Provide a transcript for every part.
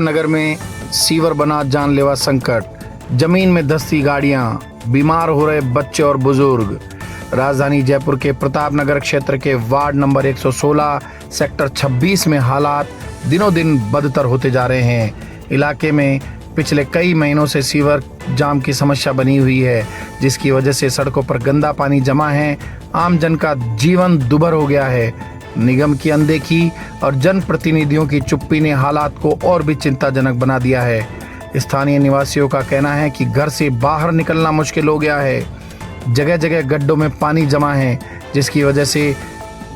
नगर में सीवर बना जानलेवा संकट, जमीन में धंसती गाड़ियां, बीमार हो रहे बच्चे और बुजुर्ग। राजधानी जयपुर के प्रताप नगर क्षेत्र के वार्ड नंबर 116 सेक्टर 26 में हालात दिनों दिन बदतर होते जा रहे हैं। इलाके में पिछले कई महीनों से सीवर जाम की समस्या बनी हुई है, जिसकी वजह से सड़कों पर गंदा पानी जमा है। आम जन का जीवन दुभर हो गया है। निगम की अनदेखी और जनप्रतिनिधियों की चुप्पी ने हालात को और भी चिंताजनक बना दिया है। स्थानीय निवासियों का कहना है कि घर से बाहर निकलना मुश्किल हो गया है। जगह जगह गड्ढों में पानी जमा है, जिसकी वजह से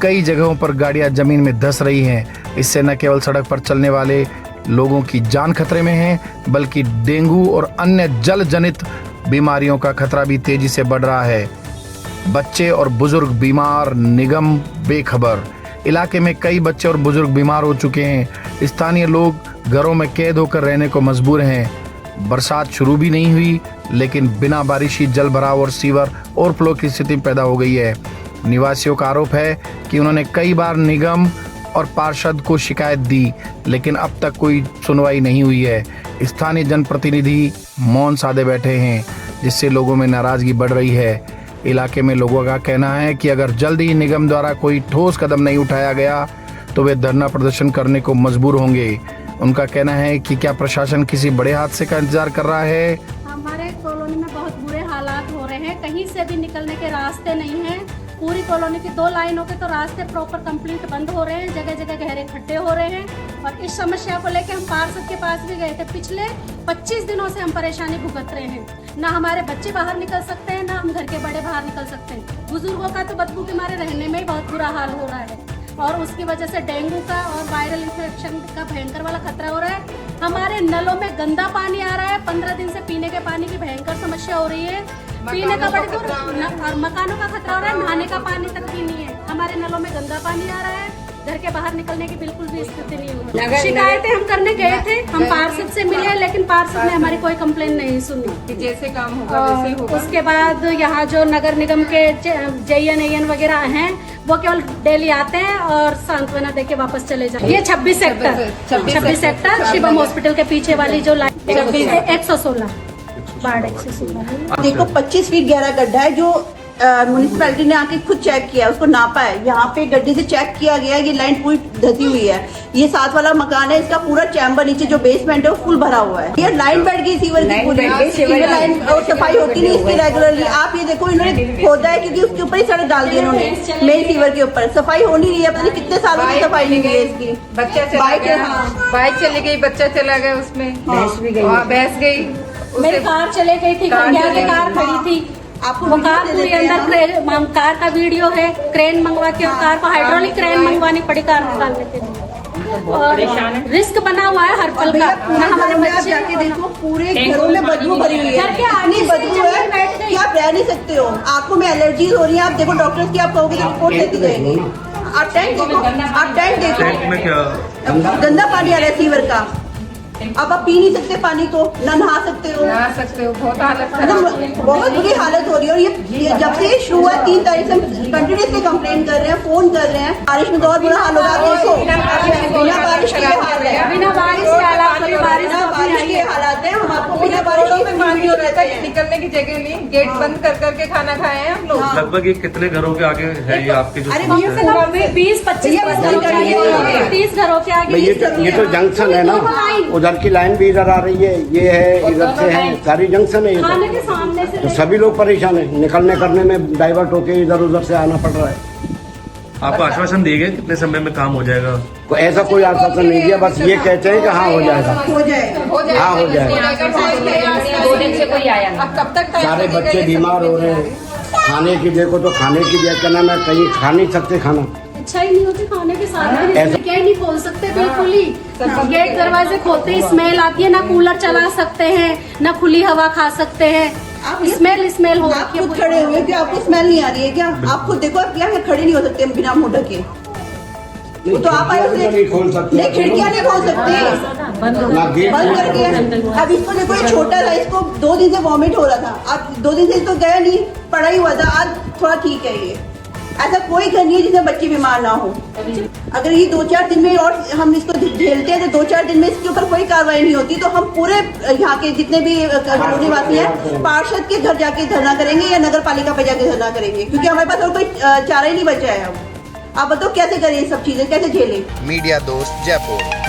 कई जगहों पर गाड़ियां जमीन में धंस रही हैं। इससे न केवल सड़क पर चलने वाले लोगों की जान खतरे में है, बल्कि डेंगू और अन्य जल जनित बीमारियों का खतरा भी तेजी से बढ़ रहा है। बच्चे और बुजुर्ग बीमार, निगम बेखबर। इलाके में कई बच्चे और बुजुर्ग बीमार हो चुके हैं। स्थानीय लोग घरों में कैद होकर रहने को मजबूर हैं। बरसात शुरू भी नहीं हुई, लेकिन बिना बारिश ही जल भराव और सीवर ओवरफ्लो की स्थिति पैदा हो गई है। निवासियों का आरोप है कि उन्होंने कई बार निगम और पार्षद को शिकायत दी, लेकिन अब तक कोई सुनवाई नहीं हुई है। स्थानीय जनप्रतिनिधि मौन साधे बैठे हैं, जिससे लोगों में नाराजगी बढ़ रही है। इलाके में लोगों का कहना है कि अगर जल्द ही निगम द्वारा कोई ठोस कदम नहीं उठाया गया तो वे धरना प्रदर्शन करने को मजबूर होंगे। उनका कहना है कि क्या प्रशासन किसी बड़े हादसे का इंतजार कर रहा है। हमारे कॉलोनी में बहुत बुरे हालात हो रहे हैं, कहीं से भी निकलने के रास्ते नहीं हैं। पूरी कॉलोनी की 2 लाइनों के तो रास्ते प्रॉपर कंप्लीट बंद हो रहे हैं, जगह जगह गहरे खड्डे हो रहे हैं। और इस समस्या को लेकर हम पार्षद के पास भी गए थे। पिछले 25 दिनों से हम परेशानी भुगत रहे हैं। ना हमारे बच्चे बाहर निकल सकते हैं, ना हम घर के बड़े बाहर निकल सकते हैं। बुजुर्गों का तो बदबू के मारे रहने में ही बहुत बुरा हाल हो रहा है, और उसकी वजह से डेंगू का और वायरल इन्फेक्शन का भयंकर वाला खतरा हो रहा है। हमारे नलों में गंदा पानी आ रहा है। 15 दिन से पीने के पानी की भयंकर समस्या हो रही है। पीने का बड़े और मकानों का खतरा हो रहा है। नहाने का पानी तक भी नहीं है। हमारे नलों में गंदा पानी आ रहा है। घर के बाहर निकलने की बिल्कुल भी स्थिति नहीं हो रही। शिकायतें हम करने गए थे, हम पार्षद से मिले, लेकिन पार्षद ने हमारी कोई कंप्लेन नहीं सुनी। जैसे काम होगा वैसे होगा। उसके बाद यहाँ जो नगर निगम के JN वगैरह हैं, वो केवल डेली आते हैं और सांत्वना देके वापस चले जाते हैं। ये 26 सेक्टर शिवम हॉस्पिटल के पीछे वाली जो लाइन 116 वार्ड 116। देखो 25 फीट गहरा गड्ढा है, जो म्युनिसिपैलिटी ने आके खुद चेक किया, उसको नापा है। यहाँ पे गड्ढे से चेक किया गया है, ये लाइन पूरी धसी हुई है। ये 7 वाला मकान है, इसका पूरा चैम्बर नीचे जो बेसमेंट है वो फुल भरा हुआ है। ये लाइन बैठ गई सीवर की पूरी, सीवर लाइन और सफाई होती नहीं इसकी रेगुलरली। आप ये देखो, इन्होंने खोदा है क्योंकि उसके ऊपर ही सड़क डाल दी इन्होंने, मेन सीवर के ऊपर। सफाई हो नहीं रही है, पता नहीं कितने सालों से सफाई नहीं हुई है इसकी। बाइक चली गई, बच्चा चला गया, उसमें भैंस गई, मेरी कार चले गई थी, कार खड़ी थी। आपको वो कार पूरे अंदर कार का वीडियो है। क्रेन मंगवा के कार को हाइड्रोलिक क्रेन मंगवानी पड़ी कार निकालने के लिए, और रिस्क बना हुआ है हर पल का। हमारे बच्चे जाके देखो, पूरे घरों में बदबू भरी हुई है, इतनी बदबू है कि आप रह नहीं सकते हो। आंखों में एलर्जी हो रही है। आप देखो डॉक्टर्स की, आप कहोगे तो रिपोर्ट लेती जाएगी। आप टैंक देखो, गंदा पानी आ रहा है सीवर का। अब आप पी नहीं सकते पानी को, ना नहा सकते हो, बहुत हालत बहुत बुरी हालत हो रही है। और ये जब से शुरू हुआ 3 तारीख से कंटिन्यूसली कंप्लेन कर रहे हैं, फोन कर रहे हैं। बारिश में तो और बुरा हाल होगा। देखो बिना बारिश के हाल है, बिना बारिश के हालात है। हम आपको बिना बारिश के पानी हो रहता है, निकलने की जगह नहीं। गेट बंद कर करके खाना खाए हैं हम लोग। लगभग ये कितने घरों के आगे है ये आपके जो? अरे 20-25 घरों के आगे, 30 घरों के आगे। ये तो जंक्शन है ना, उधर की लाइन भी इधर आ रही है, ये है, इधर से है, सारी जंक्शन है। खाने के सामने से तो सभी लोग परेशान है, निकलने करने में डाइवर्ट होके इधर उधर से आना पड़ रहा है। आपको आश्वासन दिए गए कितने समय में काम हो जाएगा? ऐसा कोई आश्वासन नहीं दिया, बस ये कहते हैं कि हाँ हो जाएगा, हाँ हो जाएगा। 2 दिन से कोई आया नहीं। अब कब तक सारे बच्चे बीमार हो रहे हैं। खाने की देखो तो खाने की क्या नाम है, कहीं खा नहीं सकते खाना, इच्छा ही नहीं होती खाने के साथ। क्या ही नहीं खोल सकते बिल्कुल ही। गेट दरवाजे खोलते ही स्मेल आती है। ना कूलर चला सकते हैं, ना खुली हवा खा सकते हैं। स्मेल हो आप खुद खड़े हुए, क्या आपको स्मेल नहीं आ रही है क्या? आप खुद देखो, आप यहाँ खड़े नहीं हो सकते बिना मुंह ढके। तो आप आए नहीं खोल सकते, नहीं, खिड़कियाँ नहीं खोल सकते, बंद करके। अब इसको देखो, ये छोटा था, इसको 2 दिन से वॉमिट हो रहा था। अब 2 दिन से तो गया नहीं, पड़ा ही हुआ था। आज थोड़ा ठीक है ये। ऐसा कोई घर नहीं है जिसमें बच्चे बीमार ना हो। अगर ये 2-4 दिन में और हम इसको झेलते हैं तो 2-4 दिन में इसके ऊपर कोई कार्रवाई नहीं होती तो हम पूरे यहाँ के जितने भी निवासी हैं पार्षद के घर जाके धरना करेंगे या नगर पालिका पे जाके धरना करेंगे, क्योंकि हमारे पास और कोई चारा ही नहीं बचा है। अब बताओ कैसे करें ये सब चीजें, कैसे झेलें। मीडिया दोस्त जयपुर।